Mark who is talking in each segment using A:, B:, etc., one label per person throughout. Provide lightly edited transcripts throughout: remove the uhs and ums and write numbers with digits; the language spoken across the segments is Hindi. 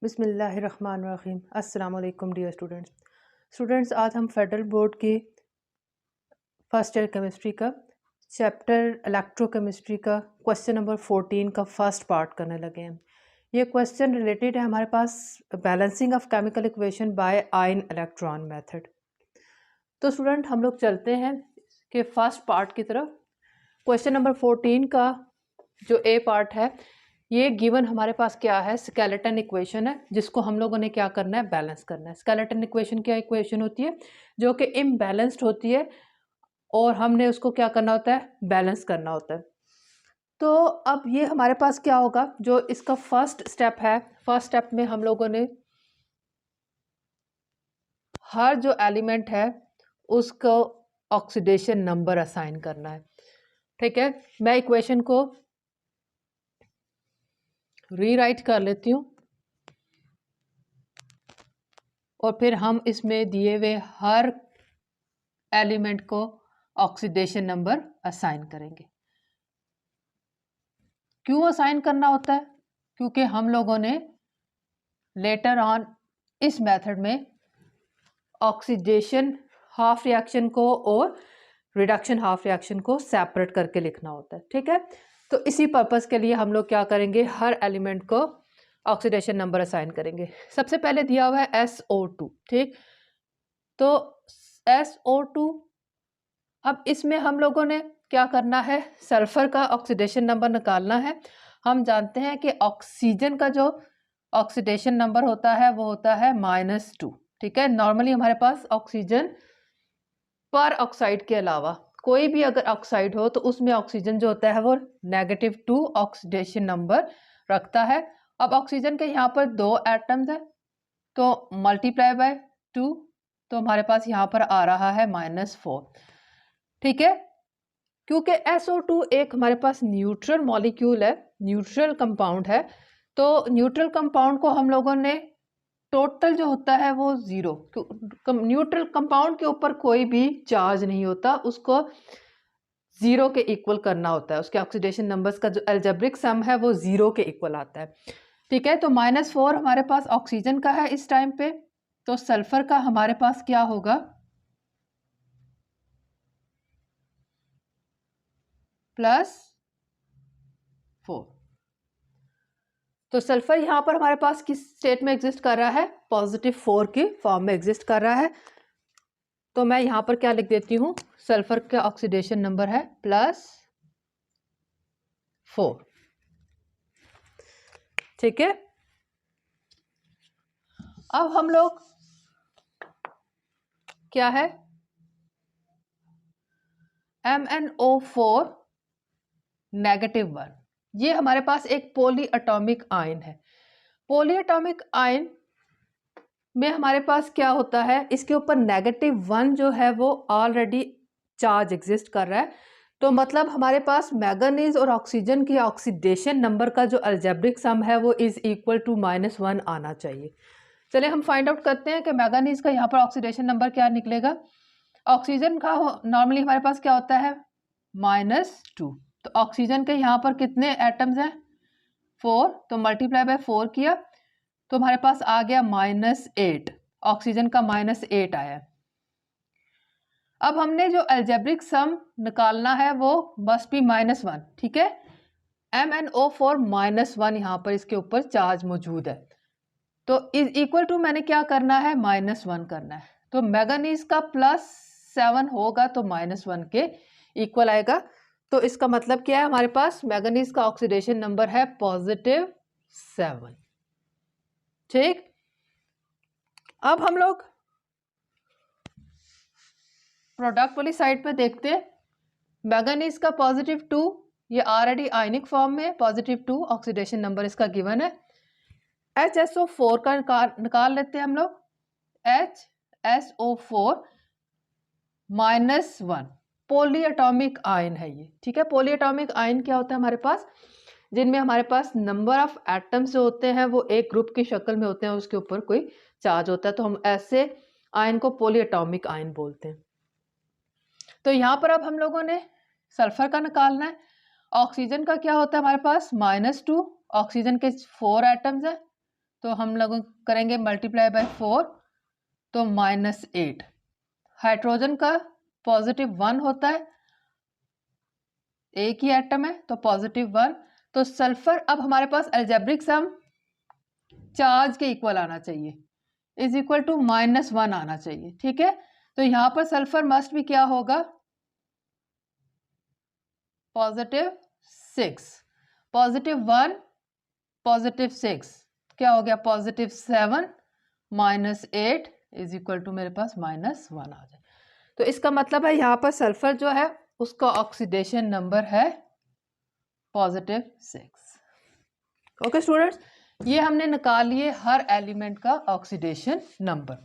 A: बिस्मिल्लाहिर्रहमानिर्रहीम। अस्सलाम वालेकुम डियर स्टूडेंट्स, आज हम फेडरल बोर्ड के फर्स्ट ईयर केमिस्ट्री का चैप्टर इलेक्ट्रोकेमिस्ट्री का क्वेश्चन नंबर 14 का फर्स्ट पार्ट करने लगे हैं। ये क्वेश्चन रिलेटेड है हमारे पास balancing of chemical equation by ion electron method. तो स्टूडेंट हम लोग चलते हैं कि फर्स्ट पार्ट की तरफ। क्वेश्चन नंबर 14 का जो ए पार्ट है, ये गिवन हमारे पास क्या है, स्केलेटन इक्वेशन है, जिसको हम लोगों ने क्या करना है, बैलेंस करना है। स्केलेटन इक्वेशन क्या इक्वेशन होती है, जो कि इम्बैलेंस्ड होती है और हमने उसको क्या करना होता है, बैलेंस करना होता है। तो अब ये हमारे पास क्या होगा, जो इसका फर्स्ट स्टेप है, फर्स्ट स्टेप में हम लोगों ने हर जो एलिमेंट है उसको ऑक्सीडेशन नंबर असाइन करना है। ठीक है, मैं इक्वेशन को रीराइट कर लेती हूँ और फिर हम इसमें दिए हुए हर एलिमेंट को ऑक्सीडेशन नंबर असाइन करेंगे। क्यों असाइन करना होता है? क्योंकि हम लोगों ने लेटर ऑन इस मेथड में ऑक्सीडेशन हाफ रिएक्शन को और रिडक्शन हाफ रिएक्शन को सेपरेट करके लिखना होता है। ठीक है, तो इसी पर्पस के लिए हम लोग क्या करेंगे, हर एलिमेंट को ऑक्सीडेशन नंबर असाइन करेंगे। सबसे पहले दिया हुआ है SO2। ठीक, तो SO2, अब इसमें हम लोगों ने क्या करना है, सल्फर का ऑक्सीडेशन नंबर निकालना है। हम जानते हैं कि ऑक्सीजन का जो ऑक्सीडेशन नंबर होता है वो होता है -2। ठीक है, नॉर्मली हमारे पास ऑक्सीजन पर ऑक्साइड के अलावा कोई भी अगर ऑक्साइड हो तो उसमें ऑक्सीजन जो होता है वो -2 ऑक्सीडेशन नंबर रखता है। अब ऑक्सीजन के यहाँ पर 2 एटम्स है, तो मल्टीप्लाई बाय 2, तो हमारे पास यहाँ पर आ रहा है -4। ठीक है, क्योंकि SO2 एक हमारे पास न्यूट्रल मॉलिक्यूल है, न्यूट्रल कंपाउंड है, तो न्यूट्रल कंपाउंड को हम लोगों ने टोटल जो होता है वो 0, न्यूट्रल कंपाउंड के ऊपर कोई भी चार्ज नहीं होता, उसको 0 के इक्वल करना होता है। उसके ऑक्सीडेशन नंबर्स का जो अलजेब्रिक सम है वो 0 के इक्वल आता है। ठीक है, तो -4 हमारे पास ऑक्सीजन का है इस टाइम पे, तो सल्फर का हमारे पास क्या होगा, +4। तो सल्फर यहाँ पर हमारे पास किस स्टेट में एग्जिस्ट कर रहा है, +4 की फॉर्म में एग्जिस्ट कर रहा है। तो मैं यहाँ पर क्या लिख देती हूँ, सल्फर का ऑक्सीडेशन नंबर है +4। ठीक है, अब हम लोग क्या है, MnO4 -1, ये हमारे पास एक पॉली एटॉमिक आयन है। पॉली एटॉमिक आयन में हमारे पास क्या होता है, इसके ऊपर -1 जो है वो ऑलरेडी चार्ज एग्जिस्ट कर रहा है। तो मतलब हमारे पास मैंगनीज और ऑक्सीजन की ऑक्सीडेशन नंबर का जो अलजेब्रिक सम है वो इज इक्वल टू -1 आना चाहिए। चलिए हम फाइंड आउट करते हैं कि मैंगनीज का यहाँ पर ऑक्सीडेशन नंबर क्या निकलेगा। ऑक्सीजन का नॉर्मली हमारे पास क्या होता है, -2, तो ऑक्सीजन के यहाँ पर कितने एटम्स हैं, 4, तो मल्टीप्लाई बाय 4 किया तो हमारे पास आ गया -8, ऑक्सीजन का -8 आया। अब हमने जो अलजेब्रिक सम निकालना है वो मस्ट बी -1। ठीक है, MnO4 -1 यहाँ पर इसके ऊपर चार्ज मौजूद है, तो इज इक्वल टू मैंने क्या करना है, -1 करना है। तो मैंगनीज का +7 होगा तो -1 के इक्वल आएगा। तो इसका मतलब क्या है, हमारे पास मैंगनीज का ऑक्सीडेशन नंबर है +7। ठीक, अब हम लोग प्रोडक्ट वाली साइड पे देखते हैं। मैंगनीज का +2, ये ऑलरेडी आयनिक फॉर्म में +2 ऑक्सीडेशन नंबर इसका गिवन है। HSO4 का निकाल लेते हैं हम लोग, HSO4 -1 पॉली एटॉमिक आयन है ये। ठीक है, पॉली एटॉमिक आयन क्या होता है हमारे पास, जिनमें हमारे पास नंबर ऑफ एटम्स जो होते हैं वो एक ग्रुप की शक्ल में होते हैं, उसके ऊपर कोई चार्ज होता है, तो हम ऐसे आयन को पॉली एटॉमिक आयन बोलते हैं। तो यहाँ पर अब हम लोगों ने सल्फर का निकालना है। ऑक्सीजन का क्या होता है हमारे पास, -2, ऑक्सीजन के 4 एटम्स हैं, तो हम लोग करेंगे मल्टीप्लाई बाय 4 तो -8। हाइड्रोजन का +1 होता है, एक ही एटम है तो +1। तो सल्फर अब हमारे पास अलजेब्रिक सम चार्ज के इक्वल आना चाहिए, इज इक्वल टू -1 आना चाहिए। ठीक है, तो यहाँ पर सल्फर मस्ट भी क्या होगा, +6, +1 +6 क्या हो गया, +7 -8 इज इक्वल टू मेरे पास -1 आ जाए। तो इसका मतलब है यहाँ पर सल्फर जो है उसका ऑक्सीडेशन नंबर है +6। ओके स्टूडेंट्स, ये हमने निकाल लिए हर एलिमेंट का ऑक्सीडेशन नंबर।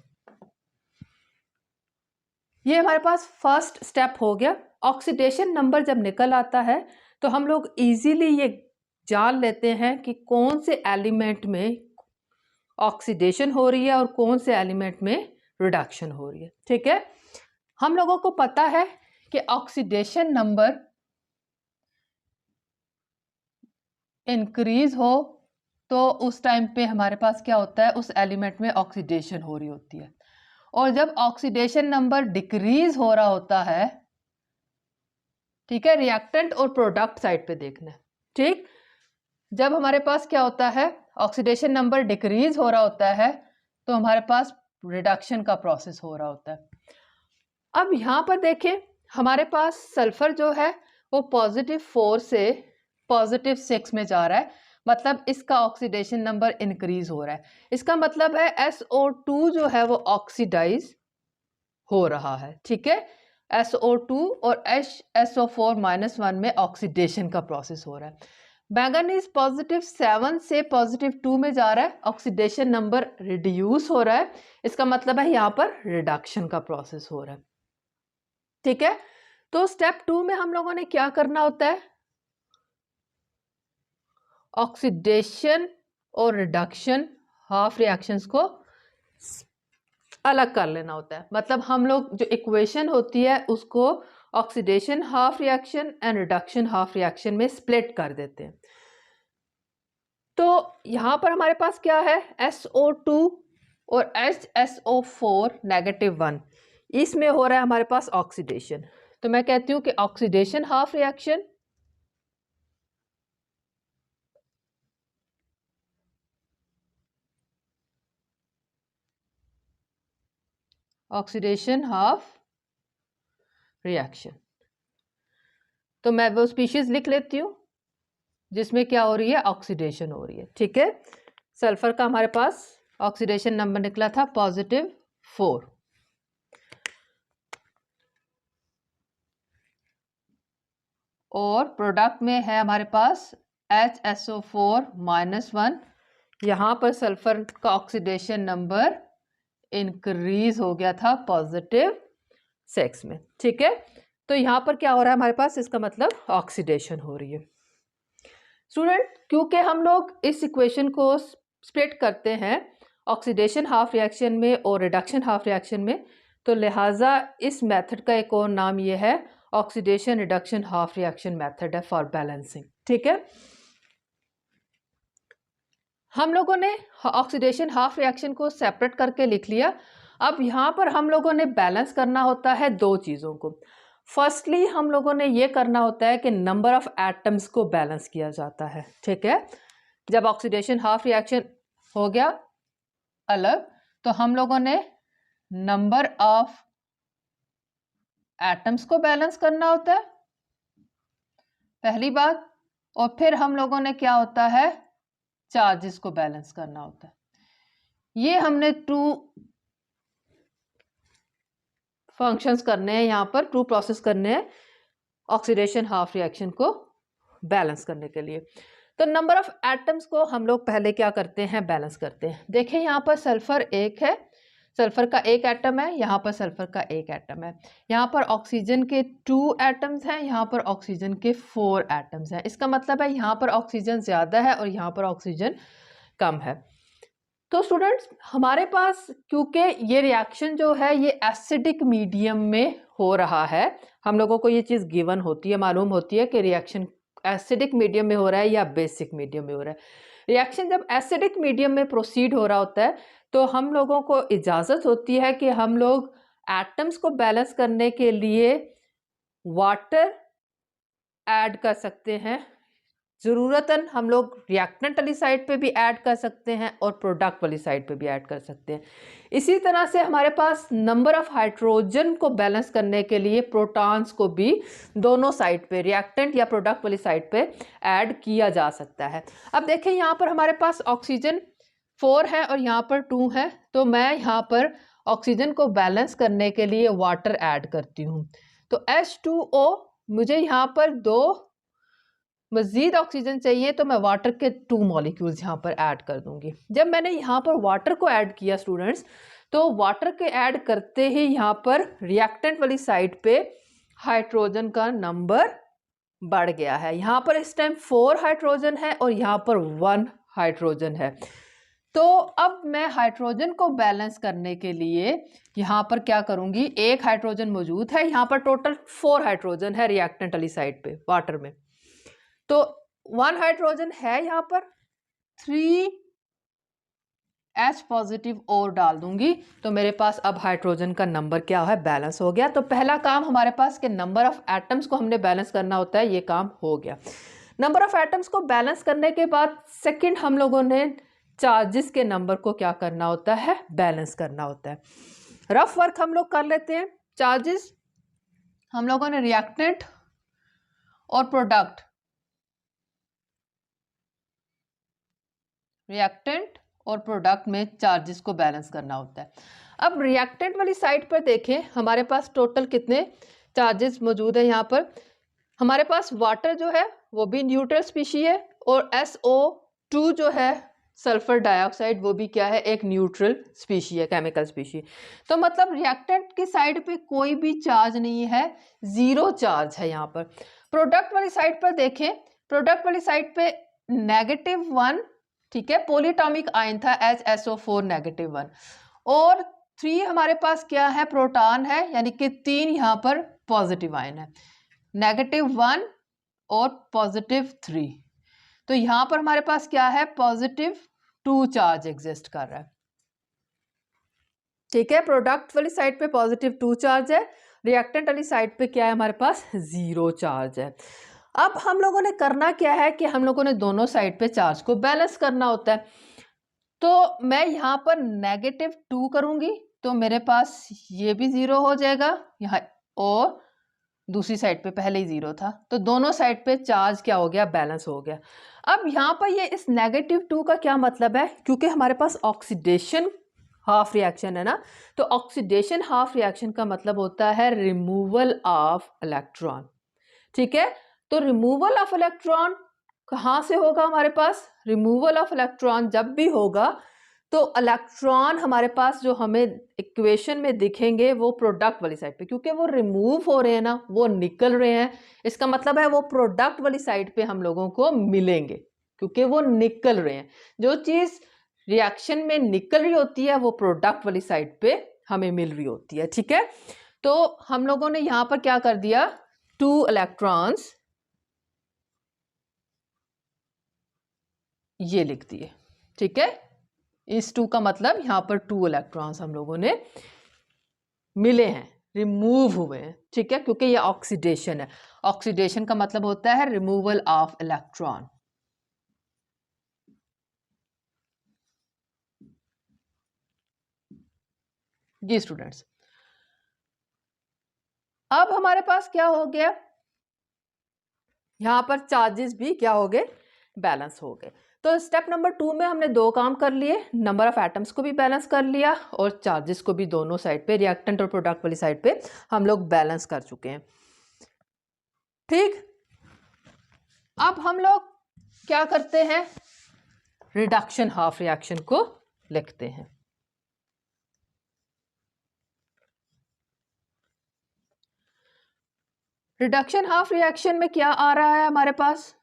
A: ये हमारे पास फर्स्ट स्टेप हो गया। ऑक्सीडेशन नंबर जब निकल आता है तो हम लोग इजीली ये जान लेते हैं कि कौन से एलिमेंट में ऑक्सीडेशन हो रही है और कौन से एलिमेंट में रिडक्शन हो रही है। ठीक है, हम लोगों को पता है कि ऑक्सीडेशन नंबर इंक्रीज हो तो उस टाइम पे हमारे पास क्या होता है, उस एलिमेंट में ऑक्सीडेशन हो रही होती है। और जब ऑक्सीडेशन नंबर डिक्रीज हो रहा होता है, ठीक है, रिएक्टेंट और प्रोडक्ट साइड पे देखना है। ठीक, जब हमारे पास क्या होता है, ऑक्सीडेशन नंबर डिक्रीज हो रहा होता है तो हमारे पास रिडक्शन का प्रोसेस हो रहा होता है। अब यहाँ पर देखें, हमारे पास सल्फर जो है वो +4 से +6 में जा रहा है, मतलब इसका ऑक्सीडेशन नंबर इंक्रीज हो रहा है। इसका मतलब है SO2 जो है वो ऑक्सीडाइज हो रहा है। ठीक है, SO2 और SO4-1 में ऑक्सीडेशन का प्रोसेस हो रहा है। मैंगनीज +7 से +2 में जा रहा है, ऑक्सीडेशन नंबर रिड्यूस हो रहा है, इसका मतलब है यहाँ पर रिडक्शन का प्रोसेस हो रहा है। ठीक है, तो स्टेप 2 में हम लोगों ने क्या करना होता है, ऑक्सीडेशन और रिडक्शन हाफ रिएक्शंस को अलग कर लेना होता है। मतलब हम लोग जो इक्वेशन होती है उसको oxidation half reaction and reduction half reaction में स्प्लिट कर देते हैं। तो यहाँ पर हमारे पास क्या है, SO2 और HSO4 -1, इसमें हो रहा है हमारे पास ऑक्सीडेशन। तो मैं कहती हूँ कि oxidation half reaction oxidation half reaction. तो मैं वो स्पीशीज लिख लेती हूँ जिसमें क्या हो रही है, ऑक्सीडेशन हो रही है। ठीक है, सल्फर का हमारे पास ऑक्सीडेशन नंबर निकला था +4, और प्रोडक्ट में है हमारे पास HSO4-1। यहाँ पर सल्फर का ऑक्सीडेशन नंबर इंक्रीज हो गया था +6 में। ठीक है, तो यहाँ पर क्या हो रहा है हमारे पास, इसका मतलब ऑक्सीडेशन हो रही है। स्टूडेंट, क्योंकि हम लोग इस इक्वेशन को स्प्लिट करते हैं ऑक्सीडेशन हाफ रिएक्शन में और रिडक्शन हाफ रिएक्शन में, तो लिहाजा इस मेथड का एक और नाम ये है oxidation reduction half reaction method है फॉर बैलेंसिंग। ठीक है, हम लोगों ने ऑक्सीडेशन हाफ रिएक्शन को सेपरेट करके लिख लिया। अब यहाँ पर हम लोगों ने बैलेंस करना होता है दो चीज़ों को। फर्स्टली हम लोगों ने ये करना होता है कि नंबर ऑफ एटम्स को बैलेंस किया जाता है। ठीक है, जब ऑक्सीडेशन हाफ रिएक्शन हो गया अलग, तो हम लोगों ने नंबर ऑफ एटम्स को बैलेंस करना होता है, पहली बात। और फिर हम लोगों ने क्या होता है, चार्जेस को बैलेंस करना होता है। ये हमने 2 फंक्शंस करने हैं, यहाँ पर 2 प्रोसेस करने हैं ऑक्सीडेशन हाफ रिएक्शन को बैलेंस करने के लिए। तो नंबर ऑफ एटम्स को हम लोग पहले क्या करते हैं, बैलेंस करते हैं। देखिए यहाँ पर सल्फर 1 है, सल्फर का 1 एटम है, यहाँ पर सल्फर का 1 एटम है, यहाँ पर ऑक्सीजन के 2 एटम्स हैं, यहाँ पर ऑक्सीजन के 4 एटम्स हैं। इसका मतलब है यहाँ पर ऑक्सीजन ज़्यादा है और यहाँ पर ऑक्सीजन कम है। तो स्टूडेंट्स, हमारे पास क्योंकि ये रिएक्शन जो है ये एसिडिक मीडियम में हो रहा है, हम लोगों को ये चीज़ गिवन होती है, मालूम होती है कि रिएक्शन एसिडिक मीडियम में हो रहा है या बेसिक मीडियम में हो रहा है। रिएक्शन जब एसिडिक मीडियम में प्रोसीड हो रहा होता है तो हम लोगों को इजाज़त होती है कि हम लोग एटम्स को बैलेंस करने के लिए वाटर ऐड कर सकते हैं। ज़रूरतन हम लोग रिएक्टेंट वाली साइड पे भी ऐड कर सकते हैं और प्रोडक्ट वाली साइड पे भी ऐड कर सकते हैं। इसी तरह से हमारे पास नंबर ऑफ हाइड्रोजन को बैलेंस करने के लिए प्रोटॉन्स को भी दोनों साइड पे, रिएक्टेंट या प्रोडक्ट वाली साइड पे ऐड किया जा सकता है। अब देखें यहाँ पर हमारे पास ऑक्सीजन 4 है और यहाँ पर 2 है, तो मैं यहाँ पर ऑक्सीजन को बैलेंस करने के लिए वाटर ऐड करती हूँ। तो H2O, मुझे यहाँ पर 2 मज़ीद ऑक्सीजन चाहिए तो मैं वाटर के 2 मॉलिक्यूल्स यहाँ पर ऐड कर दूंगी। जब मैंने यहाँ पर वाटर को ऐड किया स्टूडेंट्स, तो वाटर के ऐड करते ही यहाँ पर रिएक्टेंट वाली साइड पे हाइड्रोजन का नंबर बढ़ गया है। यहाँ पर इस टाइम 4 हाइड्रोजन है और यहाँ पर 1 हाइड्रोजन है। तो अब मैं हाइड्रोजन को बैलेंस करने के लिए यहाँ पर क्या करूँगी, एक हाइड्रोजन मौजूद है, यहाँ पर टोटल 4 हाइड्रोजन है रिएक्टेंट वाली साइड पे वाटर में, तो 1 हाइड्रोजन है, यहाँ पर 3H पॉजिटिव और डाल दूंगी तो मेरे पास अब हाइड्रोजन का नंबर क्या है, बैलेंस हो गया। तो पहला काम हमारे पास के नंबर ऑफ एटम्स को हमने बैलेंस करना होता है, ये काम हो गया। नंबर ऑफ एटम्स को बैलेंस करने के बाद सेकंड हम लोगों ने चार्जेस के नंबर को क्या करना होता है, बैलेंस करना होता है। रफ वर्क हम लोग कर लेते हैं। चार्जेस हम लोगों ने रिएक्टेंट और प्रोडक्ट, रिएक्टेंट और प्रोडक्ट में चार्जेस को बैलेंस करना होता है। अब रिएक्टेंट वाली साइड पर देखें हमारे पास टोटल कितने चार्जेस मौजूद है। यहाँ पर हमारे पास वाटर जो है वो भी न्यूट्रल स्पीशी है और SO2 जो है सल्फर डाइऑक्साइड, वो भी क्या है, एक न्यूट्रल स्पीशी है, केमिकल स्पीशी। तो मतलब रिएक्टेंट की साइड पे कोई भी चार्ज नहीं है, 0 चार्ज है यहाँ पर। प्रोडक्ट वाली साइड पर देखें, प्रोडक्ट वाली साइड पे -1, ठीक है, पॉलीएटॉमिक आयन था HSO4 -1 और 3 हमारे पास क्या है, प्रोटॉन है, यानी कि 3 यहाँ पर पॉजिटिव आयन है, -1 और +3। तो यहाँ पर हमारे पास क्या है, +2 चार्ज एग्जिस्ट कर रहा है, ठीक है। प्रोडक्ट वाली साइड पे +2 चार्ज है, रिएक्टेंट वाली साइड पे क्या है, हमारे पास 0 चार्ज है। अब हम लोगों ने करना क्या है कि हम लोगों ने दोनों साइड पे चार्ज को बैलेंस करना होता है। तो मैं यहाँ पर -2 करूँगी तो मेरे पास ये भी 0 हो जाएगा यहाँ, और दूसरी साइड पे पहले ही 0 था, तो दोनों साइड पे चार्ज क्या हो गया, बैलेंस हो गया। अब यहाँ पर ये इस -2 का क्या मतलब है, क्योंकि हमारे पास ऑक्सीडेशन हाफ रिएक्शन है ना, तो ऑक्सीडेशन हाफ रिएक्शन का मतलब होता है रिमूवल ऑफ इलेक्ट्रॉन, ठीक है। तो रिमूवल ऑफ इलेक्ट्रॉन कहाँ से होगा, हमारे पास रिमूवल ऑफ इलेक्ट्रॉन जब भी होगा तो इलेक्ट्रॉन हमारे पास जो हमें इक्वेशन में दिखेंगे वो प्रोडक्ट वाली साइड पे, क्योंकि वो रिमूव हो रहे हैं ना, वो निकल रहे हैं, इसका मतलब है वो प्रोडक्ट वाली साइड पे हम लोगों को मिलेंगे, क्योंकि वो निकल रहे हैं। जो चीज़ रिएक्शन में निकल रही होती है वो प्रोडक्ट वाली साइड पे हमें मिल रही होती है, ठीक है। तो हम लोगों ने यहाँ पर क्या कर दिया, 2 इलेक्ट्रॉन्स ये लिख दिए, ठीक है। इस 2 का मतलब यहाँ पर 2 इलेक्ट्रॉन्स हम लोगों ने मिले हैं, रिमूव हुए हैं, ठीक है, क्योंकि ये ऑक्सीडेशन है। ऑक्सीडेशन का मतलब होता है रिमूवल ऑफ इलेक्ट्रॉन। जी स्टूडेंट्स, अब हमारे पास क्या हो गया, यहाँ पर चार्जेस भी क्या हो गए, बैलेंस हो गए। तो स्टेप नंबर 2 में हमने 2 काम कर लिए, नंबर ऑफ एटम्स को भी बैलेंस कर लिया और चार्जेस को भी दोनों साइड पे, रिएक्टेंट और प्रोडक्ट वाली साइड पे हम लोग बैलेंस कर चुके हैं, ठीक। अब हम लोग क्या करते हैं, रिडक्शन हाफ रिएक्शन को लिखते हैं। रिडक्शन हाफ रिएक्शन में क्या आ रहा है हमारे पास,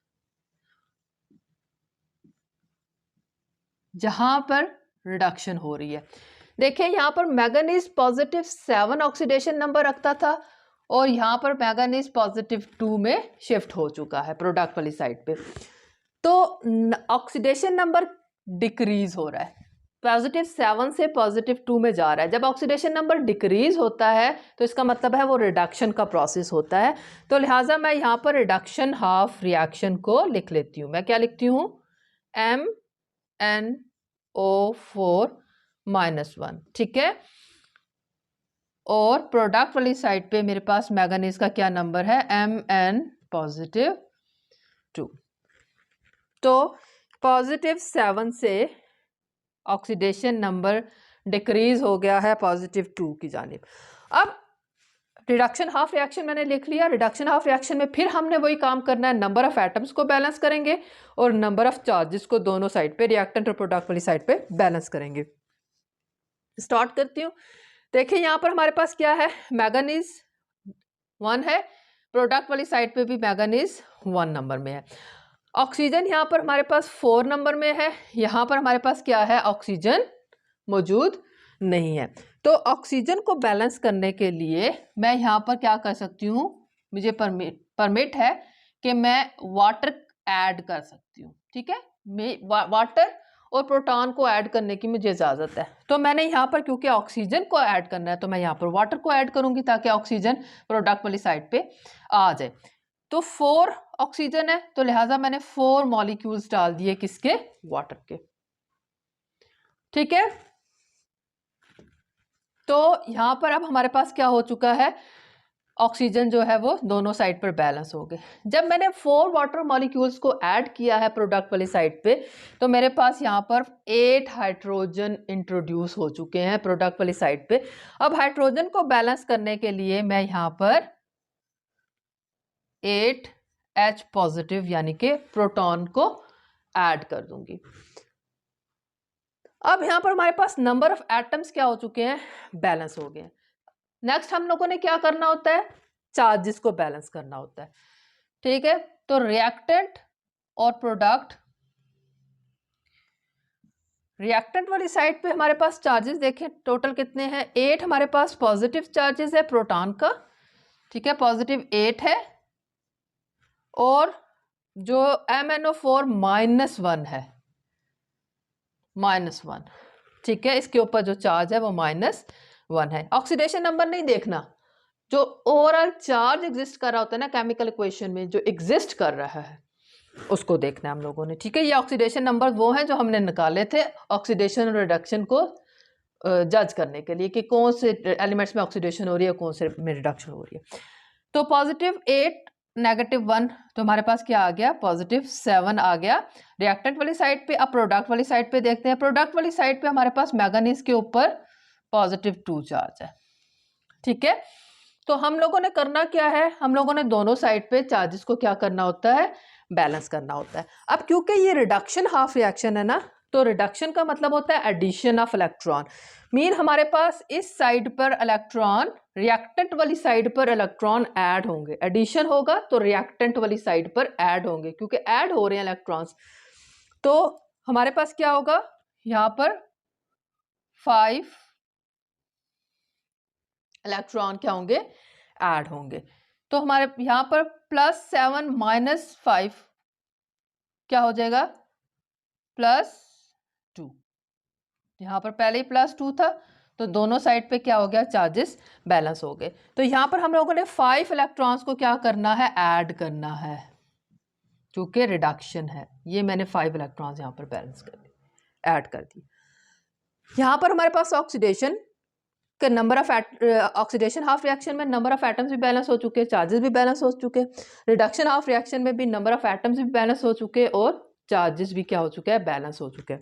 A: जहां पर रिडक्शन हो रही है, देखिए यहाँ पर मैंगनीज +7 ऑक्सीडेशन नंबर रखता था और यहाँ पर मैंगनीज +2 में शिफ्ट हो चुका है प्रोडक्ट वाली साइड पे। तो ऑक्सीडेशन नंबर डिक्रीज हो रहा है, +7 से +2 में जा रहा है। जब ऑक्सीडेशन नंबर डिक्रीज होता है तो इसका मतलब है वो रिडक्शन का प्रोसेस होता है। तो लिहाजा मैं यहाँ पर रिडक्शन हाफ रिएक्शन को लिख लेती हूँ। मैं क्या लिखती हूँ, MnO4-1, ठीक है। और प्रोडक्ट वाली साइड पे मेरे पास मैंगनीज का क्या नंबर है, Mn+2। तो +7 से ऑक्सीडेशन नंबर डिक्रीज हो गया है +2 की जानिब। अब रिडक्शन हाफ रिएक्शन मैंने लिख लिया। रिडक्शन हाफ रिएक्शन में फिर हमने वही काम करना है, नंबर ऑफ एटम्स को बैलेंस करेंगे और नंबर ऑफ चार्जेस को दोनों साइड पे, रिएक्टेंट और प्रोडक्ट वाली साइड पे बैलेंस करेंगे। स्टार्ट करती हूँ। देखिए यहाँ पर हमारे पास क्या है, मैंगनीज 1 है, प्रोडक्ट वाली साइड पे भी मैंगनीज 1 नंबर में है। ऑक्सीजन यहाँ पर हमारे पास 4 नंबर में है, यहाँ पर हमारे पास क्या है, ऑक्सीजन मौजूद नहीं है। तो ऑक्सीजन को बैलेंस करने के लिए मैं यहाँ पर क्या कर सकती हूँ, मुझे परमिट है कि मैं वाटर ऐड कर सकती हूँ, ठीक है। वाटर और प्रोटॉन को ऐड करने की मुझे इजाज़त है। तो मैंने यहाँ पर क्योंकि ऑक्सीजन को ऐड करना है तो मैं यहाँ पर वाटर को ऐड करूँगी ताकि ऑक्सीजन प्रोडक्ट वाली साइड पे आ जाए। तो 4 ऑक्सीजन है तो लिहाजा मैंने 4 मॉलिक्यूल्स डाल दिए, किसके, वाटर के, ठीक है। तो यहाँ पर अब हमारे पास क्या हो चुका है, ऑक्सीजन जो है वो दोनों साइड पर बैलेंस हो गए। जब मैंने 4 वाटर मॉलिक्यूल्स को ऐड किया है प्रोडक्ट वाली साइड पे तो मेरे पास यहाँ पर 8 हाइड्रोजन इंट्रोड्यूस हो चुके हैं प्रोडक्ट वाली साइड पे। अब हाइड्रोजन को बैलेंस करने के लिए मैं यहाँ पर 8H पॉजिटिव यानी कि प्रोटॉन को ऐड कर दूंगी। अब यहाँ पर हमारे पास नंबर ऑफ एटम्स क्या हो चुके हैं, बैलेंस हो गए हैं। नेक्स्ट हम लोगों ने क्या करना होता है, चार्जेस को बैलेंस करना होता है, ठीक है। तो रिएक्टेंट और प्रोडक्ट, रिएक्टेंट वाली साइड पे हमारे पास चार्जेस देखें टोटल कितने हैं, 8 हमारे पास पॉजिटिव चार्जेस है प्रोटॉन का, ठीक है, +8 है। और जो MnO4-1 है, -1, ठीक है, इसके ऊपर जो चार्ज है वो -1 है। ऑक्सीडेशन नंबर नहीं देखना, जो ओवरऑल चार्ज एग्जिस्ट कर रहा होता है ना केमिकल इक्वेशन में, जो एग्जिस्ट कर रहा है उसको देखना है हम लोगों ने, ठीक है। ये ऑक्सीडेशन नंबर वो हैं जो हमने निकाले थे ऑक्सीडेशन और रिडक्शन को जज करने के लिए कि कौन से एलिमेंट्स में ऑक्सीडेशन हो रही है, कौन से में रिडक्शन हो रही है। तो +8 -1 तो हमारे पास क्या आ गया, +7 आ गया रिएक्टेंट वाली साइड पे। अब प्रोडक्ट वाली साइड पे देखते हैं। प्रोडक्ट वाली साइड पे हमारे पास मैंगनीज के ऊपर +2 चार्ज है, ठीक है। तो हम लोगों ने करना क्या है, हम लोगों ने दोनों साइड पे चार्जेस को क्या करना होता है, बैलेंस करना होता है। अब क्योंकि ये रिडक्शन हाफ रिएक्शन है ना, तो रिडक्शन का मतलब होता है एडिशन ऑफ इलेक्ट्रॉन। मीन हमारे पास इस साइड पर इलेक्ट्रॉन, रिएक्टेंट वाली साइड पर इलेक्ट्रॉन ऐड होंगे, एडिशन होगा तो रिएक्टेंट वाली साइड पर ऐड होंगे, क्योंकि ऐड हो रहे हैं इलेक्ट्रॉन्स। तो हमारे पास क्या होगा, यहाँ पर 5 इलेक्ट्रॉन क्या होंगे, ऐड होंगे। तो हमारे यहाँ पर +7 -5 क्या हो जाएगा, +2। यहाँ पर पहले ही +2 था तो दोनों साइड पे क्या हो गया, चार्जेस बैलेंस हो गए। तो यहाँ पर हम लोगों ने 5 इलेक्ट्रॉन्स को क्या करना है, ऐड करना है, क्योंकि रिडक्शन है। ये मैंने 5 इलेक्ट्रॉन्स यहाँ पर बैलेंस कर दिए, ऐड कर दिए। यहाँ पर हमारे पास ऑक्सीडेशन का number of oxidation half reaction में नंबर ऑफ एटम्स भी बैलेंस हो चुके, चार्जेस भी बैलेंस हो चुके। रिडक्शन हाफ रिएक्शन में भी नंबर ऑफ एटम्स भी बैलेंस हो चुके और चार्जेस भी क्या हो चुके हैं, बैलेंस हो चुके हैं।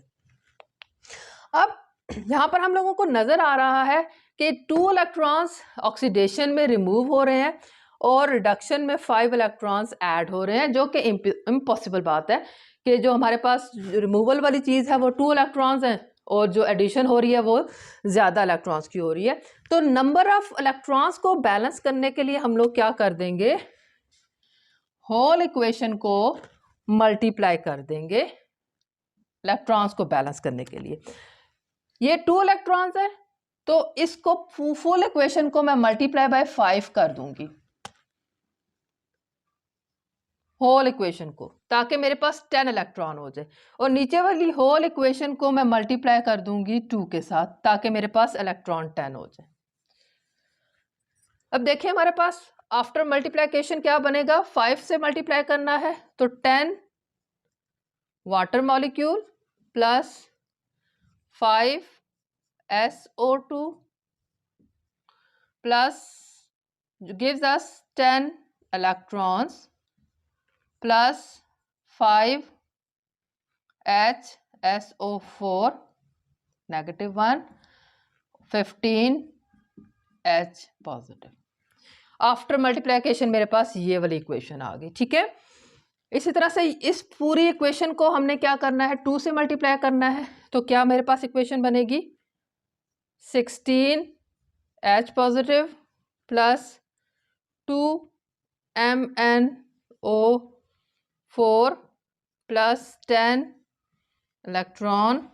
A: अब यहाँ पर हम लोगों को नजर आ रहा है कि 2 इलेक्ट्रॉन्स ऑक्सीडेशन में रिमूव हो रहे हैं और रिडक्शन में 5 इलेक्ट्रॉन्स ऐड हो रहे हैं, जो कि इम्पॉसिबल बात है कि जो हमारे पास रिमूवल वाली चीज़ है वो 2 इलेक्ट्रॉन्स हैं और जो एडिशन हो रही है वो ज़्यादा इलेक्ट्रॉन्स की हो रही है। तो नंबर ऑफ इलेक्ट्रॉन्स को बैलेंस करने के लिए हम लोग क्या कर देंगे, होल इक्वेशन को मल्टीप्लाई कर देंगे इलेक्ट्रॉन्स को बैलेंस करने के लिए। ये 2 इलेक्ट्रॉन्स है तो इसको फुल इक्वेशन को मैं मल्टीप्लाई बाय 5 कर दूंगी। होल इक्वेशन को, ताकि मेरे पास 10 इलेक्ट्रॉन हो जाए, और नीचे वाली होल इक्वेशन को मैं मल्टीप्लाई कर दूंगी 2 के साथ, ताकि मेरे पास इलेक्ट्रॉन 10 हो जाए। अब देखिए हमारे पास आफ्टर मल्टीप्लिकेशन क्या बनेगा, 5 से मल्टीप्लाई करना है तो 10 water molecule plus 5 SO2 plus gives us 10 electrons plus 5 HSO4 -1 15 H positive. After multiplication मेरे पास ये वाली इक्वेशन आ गई, ठीक है। इसी तरह से इस पूरी इक्वेशन को हमने क्या करना है, 2 से मल्टीप्लाई करना है, तो क्या मेरे पास इक्वेशन बनेगी 16 H positive plus 2 MnO4 plus 10 electron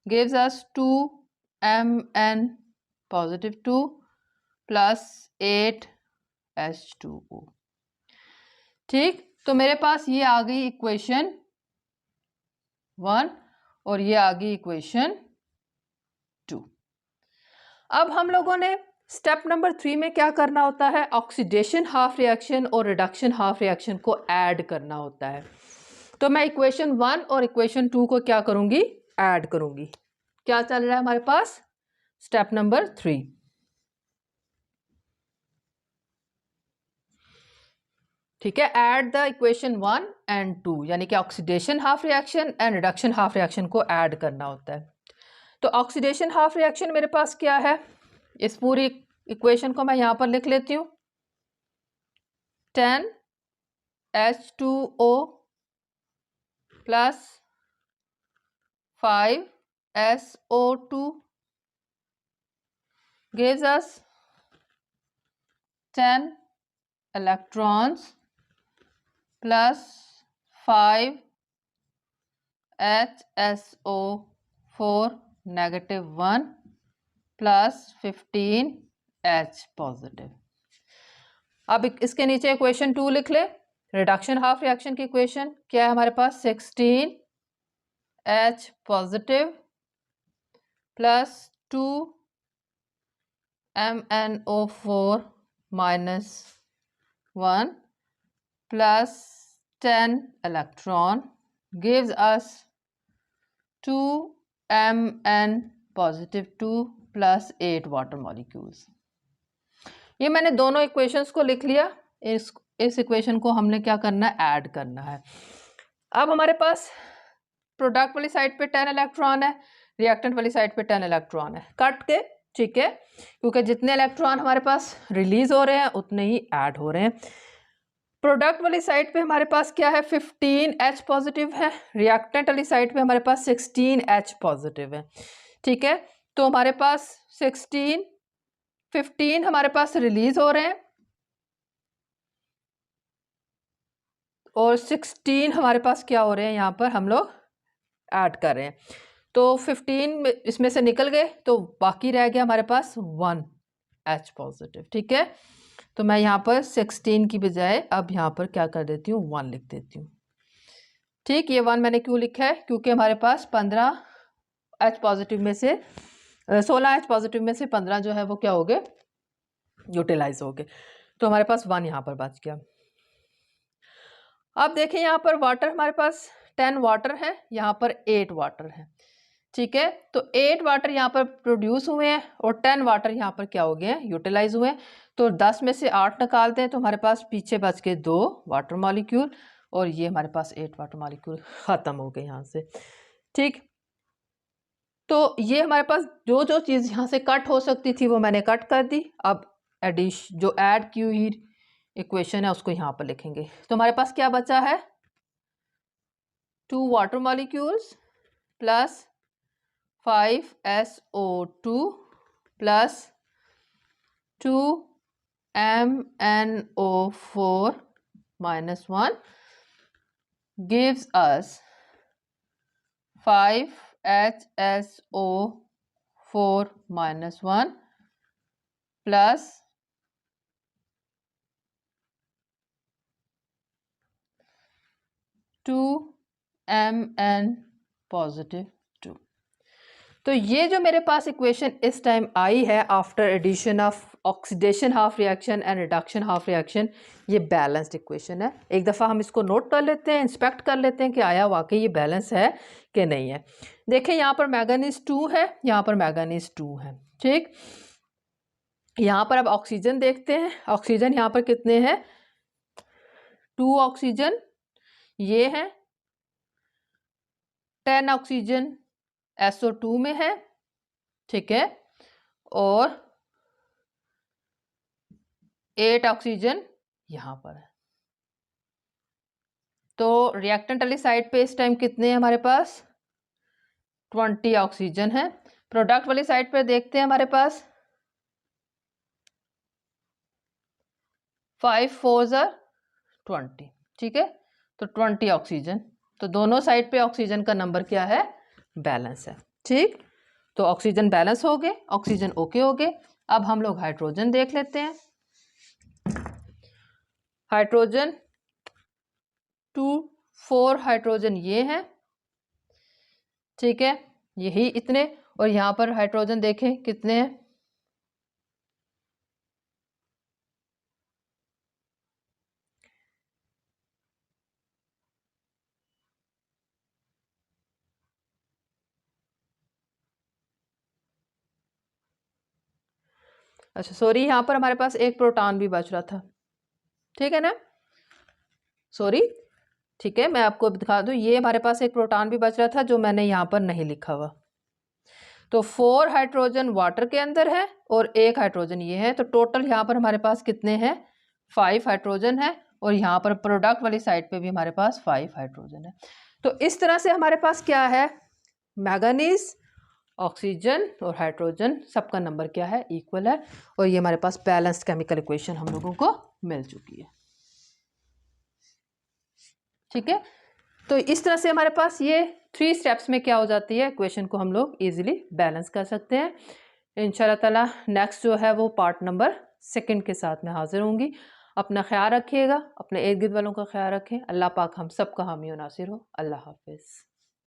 A: gives us 2 Mn positive 2 plus 8 H2O। ठीक, तो मेरे पास ये आ गई इक्वेशन 1 और ये आ गई इक्वेशन 2। अब हम लोगों ने स्टेप नंबर 3 में क्या करना होता है, ऑक्सीडेशन हाफ रिएक्शन और रिडक्शन हाफ रिएक्शन को ऐड करना होता है। तो मैं इक्वेशन 1 और इक्वेशन 2 को क्या करूंगी, ऐड करूंगी। क्या चल रहा है हमारे पास, स्टेप नंबर 3। ठीक है, ऐड द इक्वेशन 1 एंड 2, यानी कि oxidation half reaction and reduction half reaction को ऐड करना होता है। तो ऑक्सीडेशन हाफ रिएक्शन मेरे पास क्या है, इस पूरी इक्वेशन को मैं यहां पर लिख लेती हूं, 10 H2O plus 5 SO2 gives us 10 electrons plus 5 HSO4 -1 plus 15 H positive. अब इसके नीचे इक्वेशन 2 लिख ले, रिडक्शन हाफ रिएक्शन की इक्वेशन क्या है हमारे पास, 16 H positive plus 2 MnO4 -1 plus 10 electron gives us 2 Mn positive 2 plus 8 water molecules। ये मैंने दोनों इक्वेशंस को लिख लिया। इस इक्वेशन को हमने क्या करना है, ऐड करना है। अब हमारे पास प्रोडक्ट वाली साइड पे 10 इलेक्ट्रॉन है, रिएक्टेंट वाली साइड पे 10 इलेक्ट्रॉन है, कट के, ठीक है, क्योंकि जितने इलेक्ट्रॉन हमारे पास रिलीज हो रहे हैं उतने ही ऐड हो रहे हैं। प्रोडक्ट वाली साइड पे हमारे पास क्या है, 15 H पॉजिटिव है, रिएक्टेंट वाली साइड पे हमारे पास 16 H पॉजिटिव है, ठीक है। तो हमारे पास 15 हमारे पास रिलीज हो रहे हैं और 16 हमारे पास क्या हो रहे हैं, यहाँ पर हम लोग ऐड कर रहे हैं। तो 15 इसमें से निकल गए तो बाकी रह गया हमारे पास 1 H पॉजिटिव, ठीक है। तो मैं यहाँ पर 16 की बजाय अब यहाँ पर क्या कर देती हूँ, 1 लिख देती हूँ। ठीक, ये 1 मैंने क्यों लिखा है, क्योंकि हमारे पास 15 H पॉजिटिव में से 16 H पॉजिटिव में से 15 जो है वो क्या हो गए, यूटिलाइज हो गए। तो हमारे पास 1 यहाँ पर बच गया। अब देखें यहाँ पर वाटर हमारे पास 10 वाटर है, यहाँ पर 8 वाटर है, ठीक है। तो 8 वाटर यहाँ पर प्रोड्यूस हुए हैं और 10 वाटर यहाँ पर क्या हो गए हैं, यूटिलाइज हुए हैं। तो 10 में से 8 निकालते हैं तो हमारे पास पीछे बच के 2 वाटर मॉलिक्यूल और ये हमारे पास 8 वाटर मॉलिक्यूल ख़त्म हो गए यहाँ से, ठीक। तो ये हमारे पास जो जो चीज़ यहाँ से कट हो सकती थी वो मैंने कट कर दी। अब जो ऐड की हुई इक्वेशन है उसको यहाँ पर लिखेंगे। तो हमारे पास क्या बचा है, 2 water molecules plus 5 SO2 plus 2 MnO4 -1 gives us 5 HSO4 -1 plus 2Mn positive 2। तो ये जो मेरे पास इक्वेशन इस टाइम आई है after addition of oxidation half reaction and reduction half reaction, ये बैलेंस्ड इक्वेशन है। एक दफ़ा हम इसको नोट कर लेते हैं, इंस्पेक्ट कर लेते हैं कि आया वाकई ये बैलेंस है कि नहीं है। देखें यहाँ पर मैंगनीज 2 है, यहाँ पर मैंगनीज 2 है, ठीक। यहाँ पर अब ऑक्सीजन देखते हैं। ऑक्सीजन यहाँ पर कितने हैं? 2 ऑक्सीजन ये है, 10 ऑक्सीजन SO2 में है, ठीक है, और 8 ऑक्सीजन यहाँ पर है। तो रिएक्टेंट वाली साइड पे इस टाइम कितने हैं हमारे पास? 20 ऑक्सीजन है। प्रोडक्ट वाली साइड पे देखते हैं हमारे पास 5 4 20, ठीक है, तो 20 ऑक्सीजन। तो दोनों साइड पे ऑक्सीजन का नंबर क्या है? बैलेंस है, ठीक। तो ऑक्सीजन बैलेंस हो गए, ऑक्सीजन ओके हो गए। अब हम लोग हाइड्रोजन देख लेते हैं। हाइड्रोजन 2 4 हाइड्रोजन ये हैं, ठीक है, यही इतने। और यहाँ पर हाइड्रोजन देखें कितने हैं? अच्छा सॉरी, यहाँ पर हमारे पास एक प्रोटॉन भी बच रहा था, ठीक है ना, सॉरी, ठीक है, मैं आपको दिखा दूँ, ये हमारे पास एक प्रोटॉन भी बच रहा था जो मैंने यहाँ पर नहीं लिखा हुआ। तो 4 हाइड्रोजन वाटर के अंदर है और 1 हाइड्रोजन ये है, तो टोटल यहाँ पर हमारे पास कितने हैं? 5 हाइड्रोजन है। और यहाँ पर प्रोडक्ट वाली साइड पे भी हमारे पास 5 हाइड्रोजन है। तो इस तरह से हमारे पास क्या है? मैंगनीज, ऑक्सीजन और हाइड्रोजन सबका नंबर क्या है? इक्वल है। और ये हमारे पास बैलेंस्ड केमिकल इक्वेशन हम लोगों को मिल चुकी है, ठीक है। तो इस तरह से हमारे पास ये 3 स्टेप्स में क्या हो जाती है, इक्वेशन को हम लोग इजीली बैलेंस कर सकते हैं। इंशाल्लाह ताला नेक्स्ट जो है वो पार्ट नंबर 2 के साथ में हाजिर होंगी। अपना ख्याल रखिएगा, अपने इर्द गिर्द वालों का ख्याल रखें। अल्लाह पाक हम सब का हामी और नासिर हो। अल्लाह हाफिज़।